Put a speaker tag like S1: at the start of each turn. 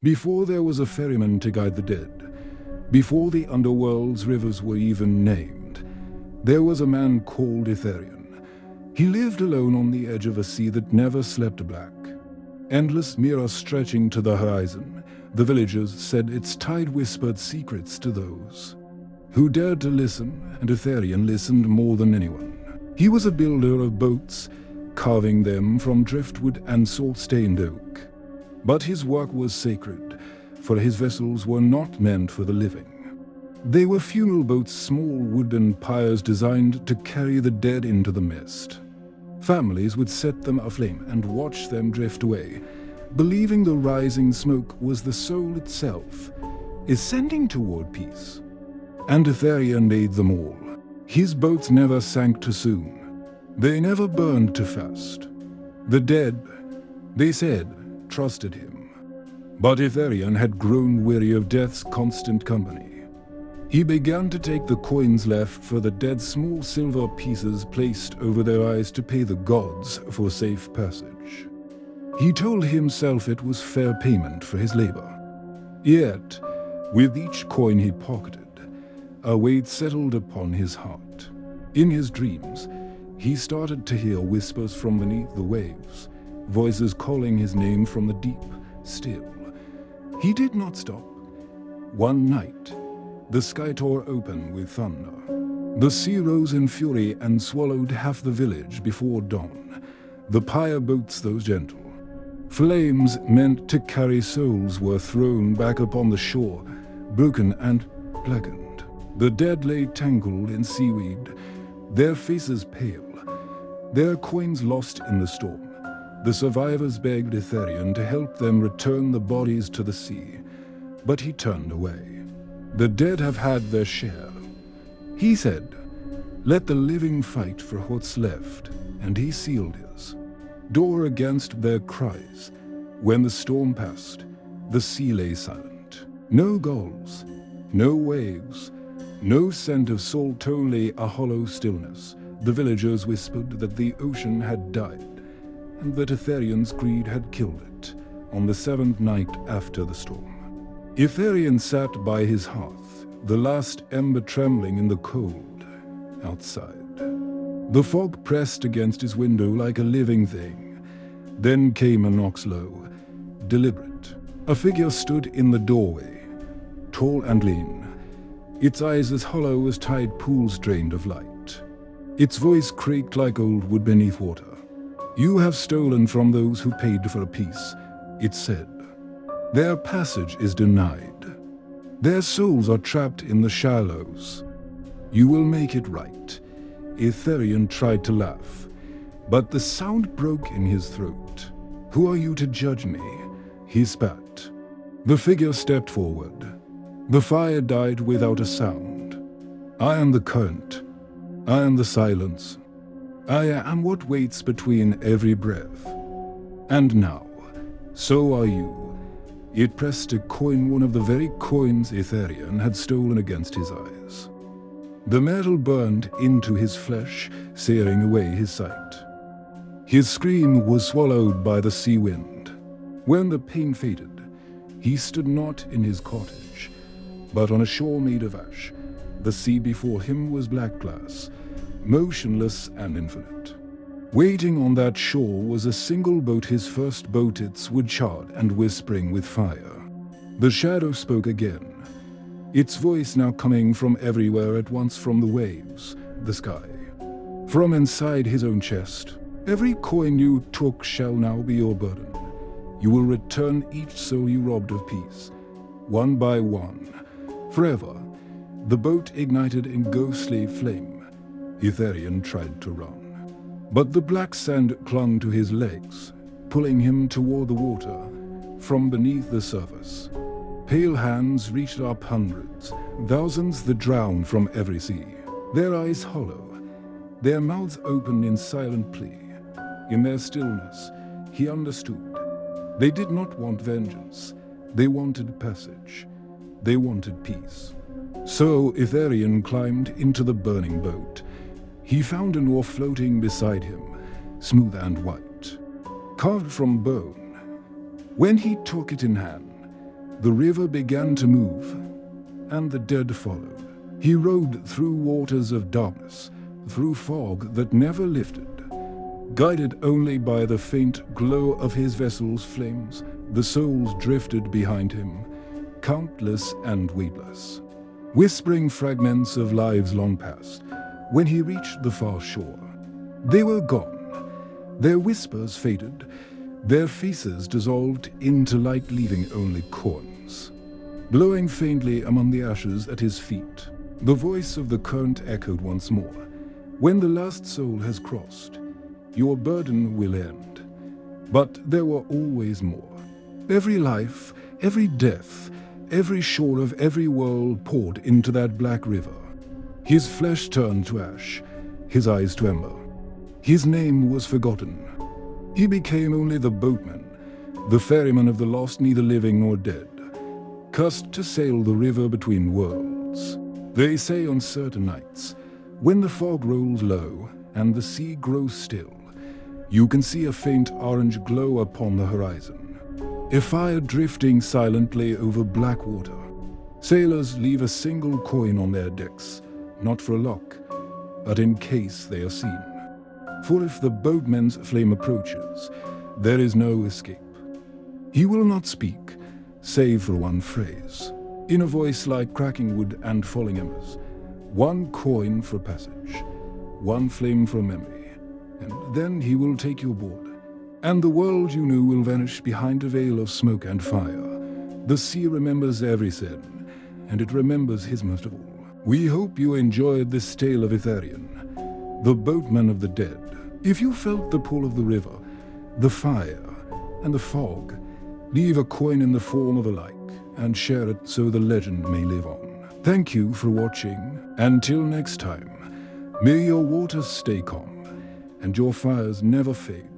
S1: Before there was a ferryman to guide the dead, before the underworld's rivers were even named, there was a man called Itharion. He lived alone on the edge of a sea that never slept black. Endless mirror stretching to the horizon, the villagers said its tide whispered secrets to those who dared to listen, and Itharion listened more than anyone. He was a builder of boats, carving them from driftwood and salt-stained oak. But his work was sacred, for his vessels were not meant for the living. They were funeral boats, small wooden pyres designed to carry the dead into the mist. Families would set them aflame and watch them drift away, believing the rising smoke was the soul itself, ascending toward peace. And Itharion made them all. His boats never sank too soon. They never burned too fast. The dead, they said, trusted him. But Itharion had grown weary of death's constant company. He began to take the coins left for the dead, small silver pieces placed over their eyes to pay the gods for safe passage. He told himself it was fair payment for his labor. Yet, with each coin he pocketed, a weight settled upon his heart. In his dreams, he started to hear whispers from beneath the waves, voices calling his name from the deep, still. He did not stop. One night, the sky tore open with thunder. The sea rose in fury and swallowed half the village before dawn. The pyre boats, those gentle flames meant to carry souls, were thrown back upon the shore, broken and blackened. The dead lay tangled in seaweed, their faces pale, their coins lost in the storm. The survivors begged Itharion to help them return the bodies to the sea, but he turned away. The dead have had their share. He said, let the living fight for what's left, and he sealed his door against their cries. When the storm passed, the sea lay silent. No gulls, no waves, no scent of salt, only a hollow stillness. The villagers whispered that the ocean had died, and that Itharion's greed had killed it on the 7th night after the storm. Itharion sat by his hearth, the last ember trembling in the cold outside. The fog pressed against his window like a living thing. Then came a knock, low, deliberate. A figure stood in the doorway, tall and lean, its eyes as hollow as tide pools drained of light. Its voice creaked like old wood beneath water. You have stolen from those who paid for a peace, it said. Their passage is denied. Their souls are trapped in the shallows. You will make it right. Itharion tried to laugh, but the sound broke in his throat. Who are you to judge me? He spat. The figure stepped forward. The fire died without a sound. I am the current. I am the silence. I am what waits between every breath. And now, so are you. It pressed a coin, one of the very coins Itharion had stolen, against his eyes. The metal burned into his flesh, searing away his sight. His scream was swallowed by the sea wind. When the pain faded, he stood not in his cottage, but on a shore made of ash. The sea before him was black glass, motionless and infinite. Waiting on that shore was a single boat, his first boat, its wood charred and whispering with fire. The shadow spoke again, its voice now coming from everywhere at once, from the waves, the sky, from inside his own chest. Every coin you took shall now be your burden. You will return each soul you robbed of peace, one by one, forever. The boat ignited in ghostly flame. Itharion tried to run, but the black sand clung to his legs, pulling him toward the water from beneath the surface. Pale hands reached up, hundreds, thousands that drowned from every sea, their eyes hollow, their mouths open in silent plea. In their stillness, he understood. They did not want vengeance. They wanted passage. They wanted peace. So Itharion climbed into the burning boat. He found an oar floating beside him, smooth and white, carved from bone. When he took it in hand, The river began to move, and the dead followed. He rode through waters of darkness, through fog that never lifted. Guided only by the faint glow of his vessel's flames, the souls drifted behind him, countless and weightless, whispering fragments of lives long past. When he reached the far shore, they were gone. Their whispers faded, their faces dissolved into light, leaving only corns. Blowing faintly among the ashes at his feet, the voice of the current echoed once more. When the last soul has crossed, your burden will end. But there were always more. Every life, every death, every shore of every world poured into that black river. His flesh turned to ash, his eyes to ember. His name was forgotten. He became only the boatman, the ferryman of the lost, neither living nor dead, cursed to sail the river between worlds. They say on certain nights, when the fog rolls low and the sea grows still, you can see a faint orange glow upon the horizon, a fire drifting silently over black water. Sailors leave a single coin on their decks, not for luck, but in case they are seen. For if the boatman's flame approaches, there is no escape. He will not speak, save for one phrase, in a voice like cracking wood and falling embers. One coin for passage, one flame for memory, and then he will take you aboard. And the world you knew will vanish behind a veil of smoke and fire. The sea remembers every sin, and it remembers his most of all. We hope you enjoyed this tale of Itharion, the boatman of the dead. If you felt the pull of the river, the fire, and the fog, leave a coin in the form of a like, and share it so the legend may live on. Thank you for watching. Until next time, may your waters stay calm, and your fires never fade.